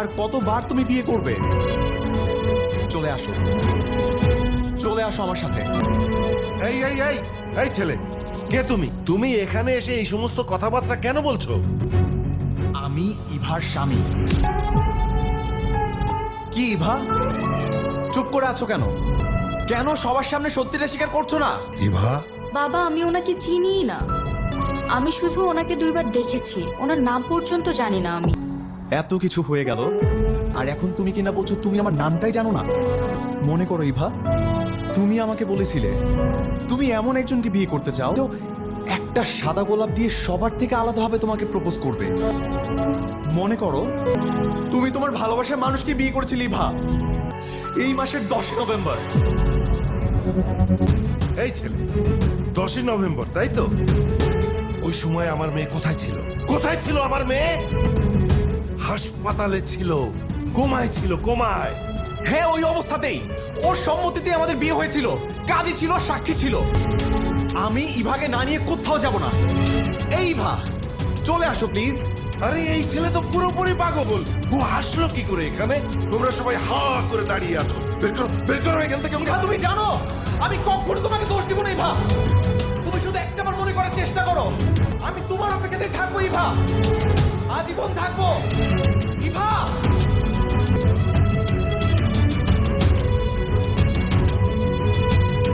আর কতবার তুমি বিয়ে করবে? চলে আসো, চলে আসো আমার সাথে। এই এই এই এই ছেলে, কে তুমি? তুমি এখানে এসে এই সমস্ত কথাবার্তা কেন বলছো? আমি ইভার স্বামী। কি ইভা, চুপ করে আছো কেন? কেন সবার সামনে সত্যিটা স্বীকার করছো না? ইভা, বাবা, আমি ওনাকে চিনিই না। আমি শুধু ওনাকে 2 বার দেখেছি, ওনার নাম পর্যন্ত জানি না আমি। এত কিছু হয়ে গেল আর এখন তুমি কিনা বলছো তুমি আমার নামটাই জানো না? মনে করো ইভা, তুমি আমাকে বলেছিলে তুমি এমন একজনকে বিয়ে করতে চাও তো একটা সাদা গোলাপ দিয়ে সবার থেকে আলাদাভাবে তোমাকে প্রপোজ করবে। মনে করো তুমি তোমার ভালোবাসার মানুষকে বিয়ে করেছিলে ইভা, এই মাসের 10 নভেম্বর। এই ছেলে, 10ই নভেম্বর, তাই তো? ওই সময় আমার মেয়ে কোথায় ছিল? কোথায় ছিল আমার মেয়ে? হাসপাতালে ছিল, কোমায় ছিল, কোমায়। হ্যাঁ, ওই অবস্থাতেই ওর সম্মতিতে আমাদের বিয়ে হয়েছিল, কাজী ছিল, সাক্ষী ছিল। আমি ইভাকে না নিয়ে কোথাও যাব না। এই ইভা, চলে আসো প্লিজ। আরে এই ছেলে তো পুরোপুরি পাগল। ও আসলো কি করে এখানে? তোমরা সবাই হা করে দাঁড়িয়ে আছো। বের করো, বের করো এখান থেকে। ইভা, তুমি জানো আমি কখনো তোমাকে দোষ দিব না ইভা। তুমি শুধু একটাবার মনে করার চেষ্টা করো, আমি তোমার অপেক্ষাতেই থাকবো ইভা, আজীবন থাকবো ইভা।